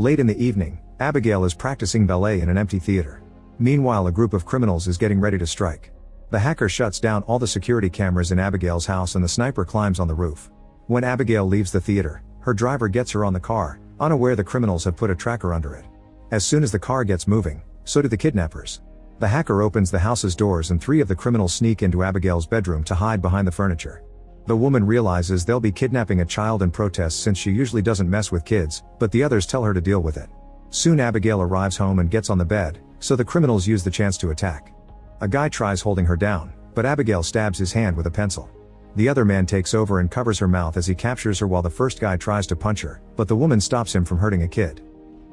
Late in the evening, Abigail is practicing ballet in an empty theater. Meanwhile, a group of criminals is getting ready to strike. The hacker shuts down all the security cameras in Abigail's house and the sniper climbs on the roof. When Abigail leaves the theater, her driver gets her on the car, unaware the criminals have put a tracker under it. As soon as the car gets moving, so do the kidnappers. The hacker opens the house's doors and 3 of the criminals sneak into Abigail's bedroom to hide behind the furniture. The woman realizes they'll be kidnapping a child and protests since she usually doesn't mess with kids, but the others tell her to deal with it. Soon Abigail arrives home and gets on the bed, so the criminals use the chance to attack. A guy tries holding her down, but Abigail stabs his hand with a pencil. The other man takes over and covers her mouth as he captures her while the first guy tries to punch her, but the woman stops him from hurting a kid.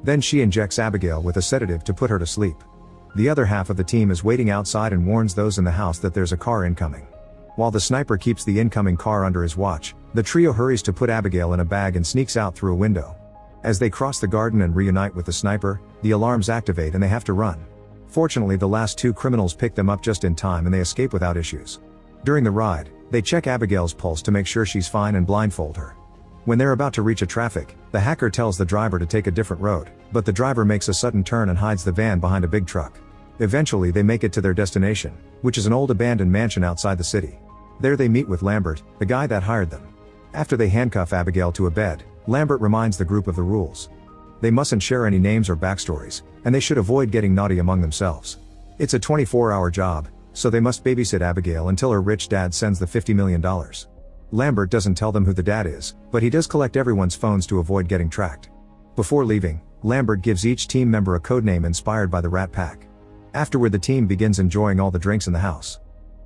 Then she injects Abigail with a sedative to put her to sleep. The other half of the team is waiting outside and warns those in the house that there's a car incoming. While the sniper keeps the incoming car under his watch, the trio hurries to put Abigail in a bag and sneaks out through a window. As they cross the garden and reunite with the sniper, the alarms activate and they have to run. Fortunately, the last 2 criminals pick them up just in time and they escape without issues. During the ride, they check Abigail's pulse to make sure she's fine and blindfold her. When they're about to reach a traffic, the hacker tells the driver to take a different road, but the driver makes a sudden turn and hides the van behind a big truck. Eventually they make it to their destination, which is an old abandoned mansion outside the city. There they meet with Lambert, the guy that hired them. After they handcuff Abigail to a bed, Lambert reminds the group of the rules. They mustn't share any names or backstories, and they should avoid getting naughty among themselves. It's a 24-hour job, so they must babysit Abigail until her rich dad sends the $50 million. Lambert doesn't tell them who the dad is, but he does collect everyone's phones to avoid getting tracked. Before leaving, Lambert gives each team member a codename inspired by the Rat Pack. Afterward, the team begins enjoying all the drinks in the house.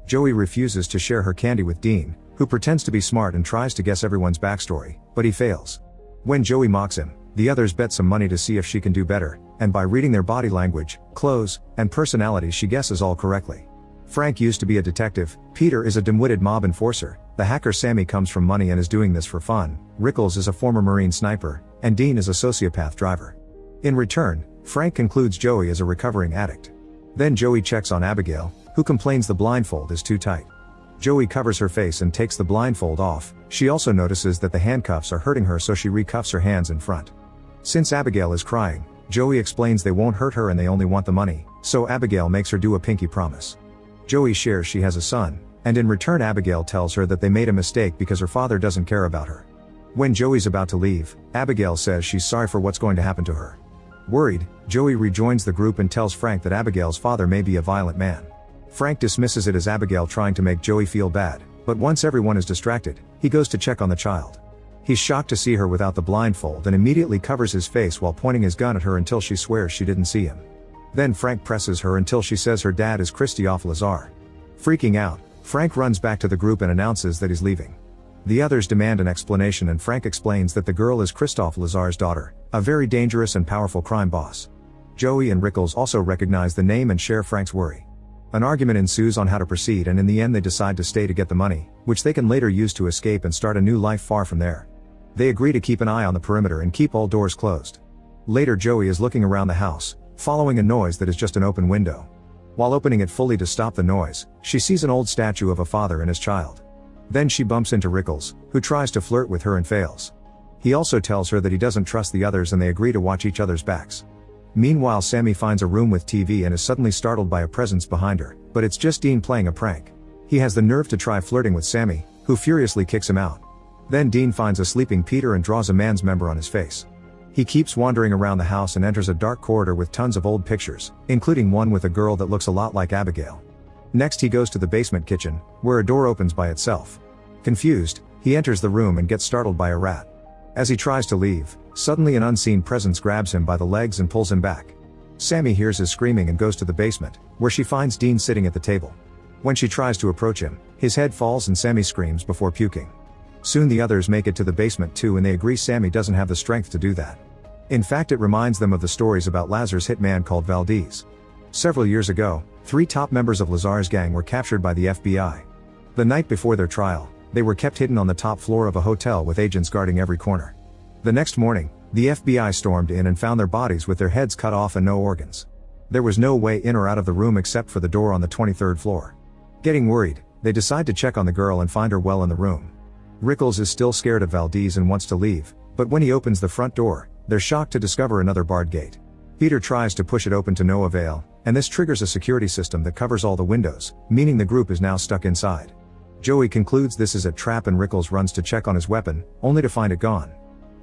Joey refuses to share her candy with Dean, who pretends to be smart and tries to guess everyone's backstory, but he fails. When Joey mocks him, the others bet some money to see if she can do better, and by reading their body language, clothes, and personalities she guesses all correctly. Frank used to be a detective, Peter is a dim-witted mob enforcer, the hacker Sammy comes from money and is doing this for fun, Rickles is a former Marine sniper, and Dean is a sociopath driver. In return, Frank concludes Joey is a recovering addict. Then Joey checks on Abigail, who complains the blindfold is too tight. Joey covers her face and takes the blindfold off. She also notices that the handcuffs are hurting her, so she recuffs her hands in front. Since Abigail is crying, Joey explains they won't hurt her and they only want the money, so Abigail makes her do a pinky promise. Joey shares she has a son, and in return Abigail tells her that they made a mistake because her father doesn't care about her. When Joey's about to leave, Abigail says she's sorry for what's going to happen to her. Worried, Joey rejoins the group and tells Frank that Abigail's father may be a violent man. Frank dismisses it as Abigail trying to make Joey feel bad, but once everyone is distracted, he goes to check on the child. He's shocked to see her without the blindfold and immediately covers his face while pointing his gun at her until she swears she didn't see him. Then Frank presses her until she says her dad is Christophe Lazar. Freaking out, Frank runs back to the group and announces that he's leaving. The others demand an explanation and Frank explains that the girl is Christophe Lazar's daughter, a very dangerous and powerful crime boss. Joey and Rickles also recognize the name and share Frank's worry. An argument ensues on how to proceed, and in the end they decide to stay to get the money, which they can later use to escape and start a new life far from there. They agree to keep an eye on the perimeter and keep all doors closed. Later Joey is looking around the house, following a noise that is just an open window. While opening it fully to stop the noise, she sees an old statue of a father and his child. Then she bumps into Rickles, who tries to flirt with her and fails. He also tells her that he doesn't trust the others and they agree to watch each other's backs. Meanwhile, Sammy finds a room with TV and is suddenly startled by a presence behind her, but it's just Dean playing a prank. He has the nerve to try flirting with Sammy, who furiously kicks him out. Then Dean finds a sleeping Peter and draws a man's member on his face. He keeps wandering around the house and enters a dark corridor with tons of old pictures, including one with a girl that looks a lot like Abigail. Next he goes to the basement kitchen, where a door opens by itself. Confused, he enters the room and gets startled by a rat. As he tries to leave, suddenly an unseen presence grabs him by the legs and pulls him back. Sammy hears his screaming and goes to the basement, where she finds Dean sitting at the table. When she tries to approach him, his head falls and Sammy screams before puking. Soon the others make it to the basement too and they agree Sammy doesn't have the strength to do that. In fact, it reminds them of the stories about Lazar's hitman called Valdez. Several years ago, 3 top members of Lazar's gang were captured by the FBI. The night before their trial, they were kept hidden on the top floor of a hotel with agents guarding every corner. The next morning, the FBI stormed in and found their bodies with their heads cut off and no organs. There was no way in or out of the room except for the door on the 23rd floor. Getting worried, they decide to check on the girl and find her well in the room. Rickles is still scared of Valdez and wants to leave, but when he opens the front door, They're shocked to discover another barred gate. Peter tries to push it open to no avail, and this triggers a security system that covers all the windows, meaning the group is now stuck inside. Joey concludes this is a trap and Rickles runs to check on his weapon, only to find it gone.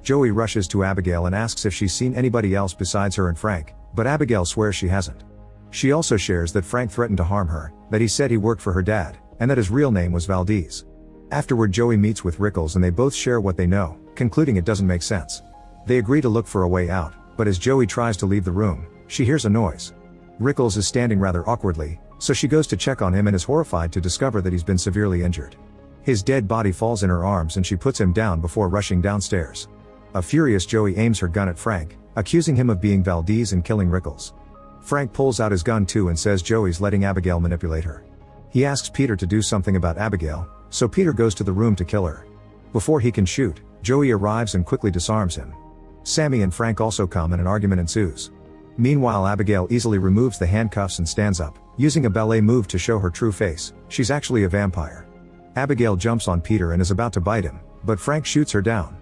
Joey rushes to Abigail and asks if she's seen anybody else besides her and Frank, but Abigail swears she hasn't. She also shares that Frank threatened to harm her, that he said he worked for her dad, and that his real name was Valdez. Afterward, Joey meets with Rickles and they both share what they know, concluding it doesn't make sense. They agree to look for a way out, but as Joey tries to leave the room, she hears a noise. Rickles is standing rather awkwardly, so she goes to check on him and is horrified to discover that he's been severely injured. His dead body falls in her arms and she puts him down before rushing downstairs. A furious Joey aims her gun at Frank, accusing him of being Valdez and killing Rickles. Frank pulls out his gun too and says Joey's letting Abigail manipulate her. He asks Peter to do something about Abigail, so Peter goes to the room to kill her. Before he can shoot, Joey arrives and quickly disarms him. Sammy and Frank also come and an argument ensues. Meanwhile, Abigail easily removes the handcuffs and stands up, using a ballet move to show her true face. She's actually a vampire. Abigail jumps on Peter and is about to bite him, but Frank shoots her down.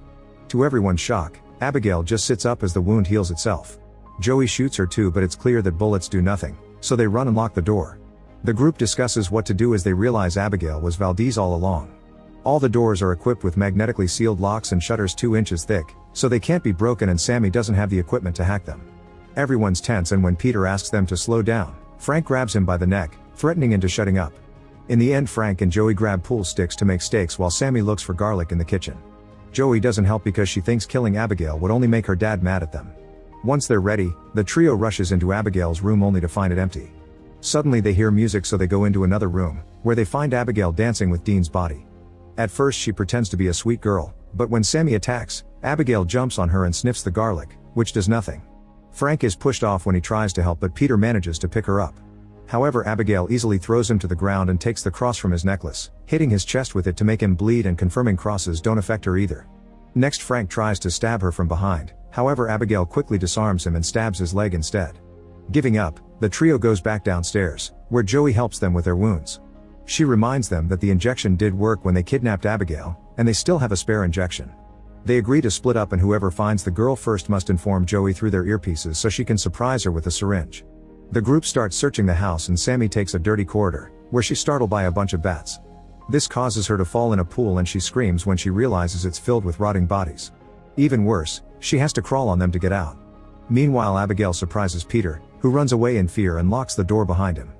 To everyone's shock, Abigail just sits up as the wound heals itself. Joey shoots her too, but it's clear that bullets do nothing, so they run and lock the door. The group discusses what to do as they realize Abigail was Valdez all along. All the doors are equipped with magnetically sealed locks and shutters 2 inches thick, so they can't be broken, and Sammy doesn't have the equipment to hack them. Everyone's tense, and when Peter asks them to slow down, Frank grabs him by the neck, threatening into shutting up. In the end, Frank and Joey grab pool sticks to make steaks while Sammy looks for garlic in the kitchen. Joey doesn't help because she thinks killing Abigail would only make her dad mad at them. Once they're ready, the trio rushes into Abigail's room only to find it empty. Suddenly they hear music, so they go into another room, where they find Abigail dancing with Dean's body. At first she pretends to be a sweet girl, but when Sammy attacks, Abigail jumps on her and sniffs the garlic, which does nothing. Frank is pushed off when he tries to help, but Peter manages to pick her up. However, Abigail easily throws him to the ground and takes the cross from his necklace, hitting his chest with it to make him bleed and confirming crosses don't affect her either. Next, Frank tries to stab her from behind, however Abigail quickly disarms him and stabs his leg instead. Giving up, the trio goes back downstairs, where Joey helps them with their wounds. She reminds them that the injection did work when they kidnapped Abigail, and they still have a spare injection. They agree to split up, and whoever finds the girl first must inform Joey through their earpieces so she can surprise her with a syringe. The group starts searching the house and Sammy takes a dirty corridor, where she's startled by a bunch of bats. This causes her to fall in a pool and she screams when she realizes it's filled with rotting bodies. Even worse, she has to crawl on them to get out. Meanwhile, Abigail surprises Peter, who runs away in fear and locks the door behind him.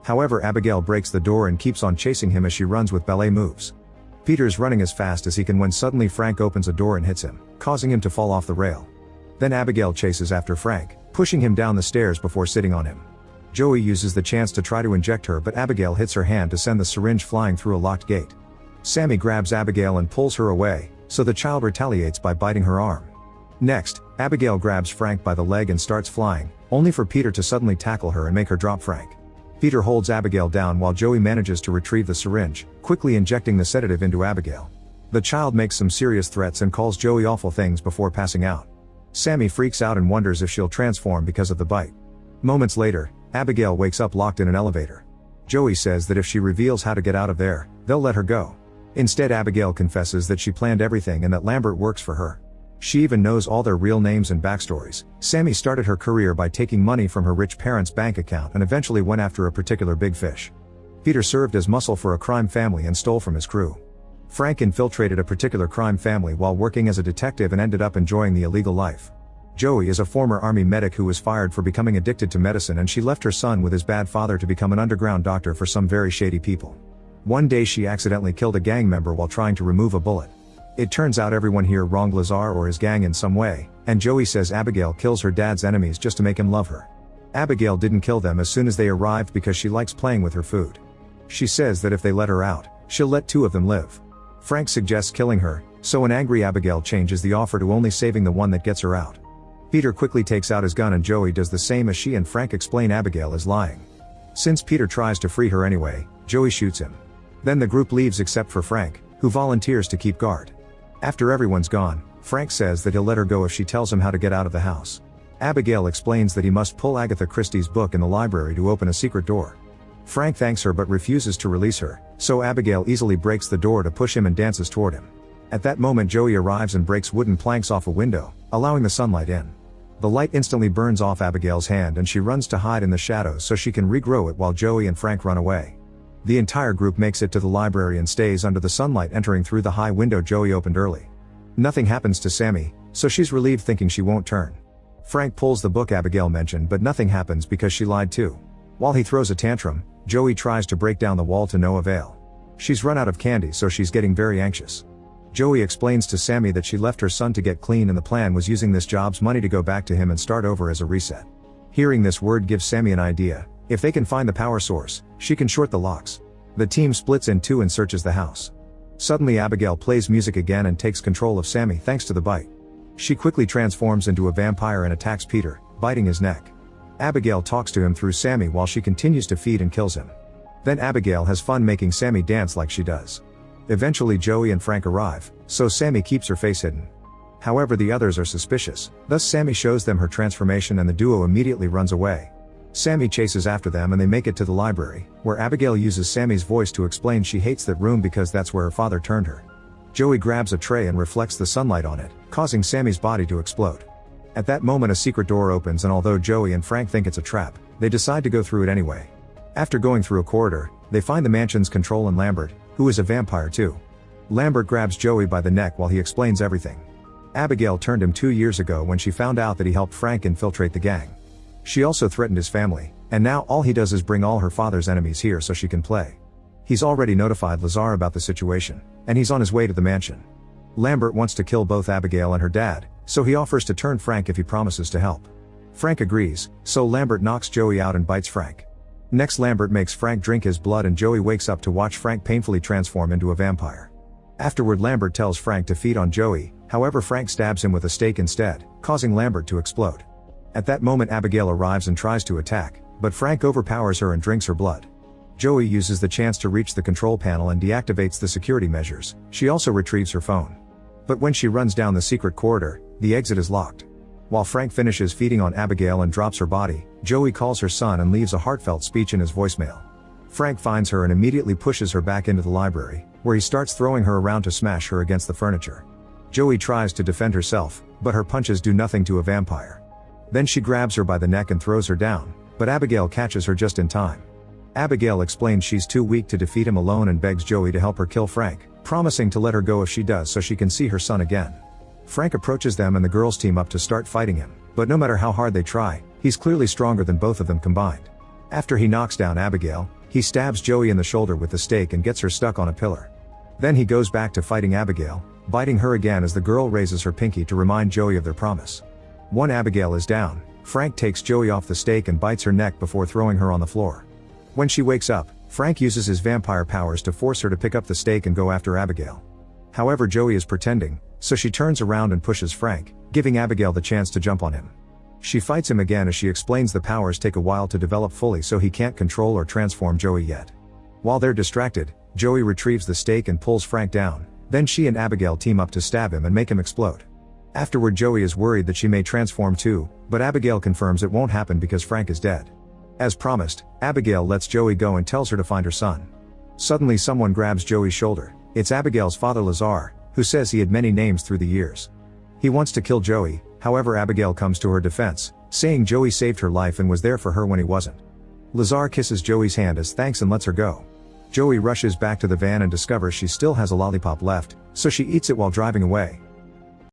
However, Abigail breaks the door and keeps on chasing him as she runs with ballet moves. Peter's running as fast as he can when suddenly Frank opens a door and hits him, causing him to fall off the rail. Then Abigail chases after Frank, pushing him down the stairs before sitting on him. Joey uses the chance to try to inject her, but Abigail hits her hand to send the syringe flying through a locked gate. Sammy grabs Abigail and pulls her away, so the child retaliates by biting her arm. Next, Abigail grabs Frank by the leg and starts flying, only for Peter to suddenly tackle her and make her drop Frank. Peter holds Abigail down while Joey manages to retrieve the syringe, quickly injecting the sedative into Abigail. The child makes some serious threats and calls Joey awful things before passing out. Sammy freaks out and wonders if she'll transform because of the bite. Moments later, Abigail wakes up locked in an elevator. Joey says that if she reveals how to get out of there, they'll let her go. Instead, Abigail confesses that she planned everything and that Lambert works for her. She even knows all their real names and backstories. Sammy started her career by taking money from her rich parents' bank account and eventually went after a particular big fish. Peter served as muscle for a crime family and stole from his crew. Frank infiltrated a particular crime family while working as a detective and ended up enjoying the illegal life. Joey is a former army medic who was fired for becoming addicted to medicine, and she left her son with his bad father to become an underground doctor for some very shady people. One day she accidentally killed a gang member while trying to remove a bullet. It turns out everyone here wronged Lazar or his gang in some way, and Joey says Abigail kills her dad's enemies just to make him love her. Abigail didn't kill them as soon as they arrived because she likes playing with her food. She says that if they let her out, she'll let 2 of them live. Frank suggests killing her, so an angry Abigail changes the offer to only saving the one that gets her out. Peter quickly takes out his gun and Joey does the same as she and Frank explain Abigail is lying. Since Peter tries to free her anyway, Joey shoots him. Then the group leaves except for Frank, who volunteers to keep guard. After everyone's gone, Frank says that he'll let her go if she tells him how to get out of the house. Abigail explains that he must pull Agatha Christie's book in the library to open a secret door. Frank thanks her but refuses to release her, so Abigail easily breaks the door to push him and dances toward him. At that moment Joey arrives and breaks wooden planks off a window, allowing the sunlight in. The light instantly burns off Abigail's hand and she runs to hide in the shadows so she can regrow it while Joey and Frank run away. The entire group makes it to the library and stays under the sunlight, entering through the high window Joey opened early. Nothing happens to Sammy, so she's relieved, thinking she won't turn. Frank pulls the book Abigail mentioned, but nothing happens because she lied too. While he throws a tantrum, Joey tries to break down the wall to no avail. She's run out of candy, so she's getting very anxious. Joey explains to Sammy that she left her son to get clean and the plan was using this job's money to go back to him and start over as a reset. Hearing this word gives Sammy an idea. If they can find the power source, she can short the locks. The team splits in two and searches the house. Suddenly Abigail plays music again and takes control of Sammy thanks to the bite. She quickly transforms into a vampire and attacks Peter, biting his neck. Abigail talks to him through Sammy while she continues to feed and kills him. Then Abigail has fun making Sammy dance like she does. Eventually Joey and Frank arrive, so Sammy keeps her face hidden. However, the others are suspicious, thus Sammy shows them her transformation and the duo immediately runs away. Sammy chases after them and they make it to the library, where Abigail uses Sammy's voice to explain she hates that room because that's where her father turned her. Joey grabs a tray and reflects the sunlight on it, causing Sammy's body to explode. At that moment a secret door opens and although Joey and Frank think it's a trap, they decide to go through it anyway. After going through a corridor, they find the mansion's control and Lambert, who is a vampire too. Lambert grabs Joey by the neck while he explains everything. Abigail turned him 2 years ago when she found out that he helped Frank infiltrate the gang. She also threatened his family, and now all he does is bring all her father's enemies here so she can play. He's already notified Lazar about the situation, and he's on his way to the mansion. Lambert wants to kill both Abigail and her dad, so he offers to turn Frank if he promises to help. Frank agrees, so Lambert knocks Joey out and bites Frank. Next Lambert makes Frank drink his blood and Joey wakes up to watch Frank painfully transform into a vampire. Afterward Lambert tells Frank to feed on Joey, however Frank stabs him with a stake instead, causing Lambert to explode. At that moment Abigail arrives and tries to attack, but Frank overpowers her and drinks her blood. Joey uses the chance to reach the control panel and deactivates the security measures. She also retrieves her phone. But when she runs down the secret corridor, the exit is locked. While Frank finishes feeding on Abigail and drops her body, Joey calls her son and leaves a heartfelt speech in his voicemail. Frank finds her and immediately pushes her back into the library, where he starts throwing her around to smash her against the furniture. Joey tries to defend herself, but her punches do nothing to a vampire. Then she grabs her by the neck and throws her down, but Abigail catches her just in time. Abigail explains she's too weak to defeat him alone and begs Joey to help her kill Frank, promising to let her go if she does so she can see her son again. Frank approaches them and the girls team up to start fighting him, but no matter how hard they try, he's clearly stronger than both of them combined. After he knocks down Abigail, he stabs Joey in the shoulder with the stake and gets her stuck on a pillar. Then he goes back to fighting Abigail, biting her again as the girl raises her pinky to remind Joey of their promise. When Abigail is down, Frank takes Joey off the stake and bites her neck before throwing her on the floor. When she wakes up, Frank uses his vampire powers to force her to pick up the stake and go after Abigail. However, Joey is pretending, so she turns around and pushes Frank, giving Abigail the chance to jump on him. She fights him again as she explains the powers take a while to develop fully so he can't control or transform Joey yet. While they're distracted, Joey retrieves the stake and pulls Frank down, then she and Abigail team up to stab him and make him explode. Afterward Joey is worried that she may transform too, but Abigail confirms it won't happen because Frank is dead. As promised, Abigail lets Joey go and tells her to find her son. Suddenly someone grabs Joey's shoulder. It's Abigail's father Lazar, who says he had many names through the years. He wants to kill Joey, however Abigail comes to her defense, saying Joey saved her life and was there for her when he wasn't. Lazar kisses Joey's hand as thanks and lets her go. Joey rushes back to the van and discovers she still has a lollipop left, so she eats it while driving away.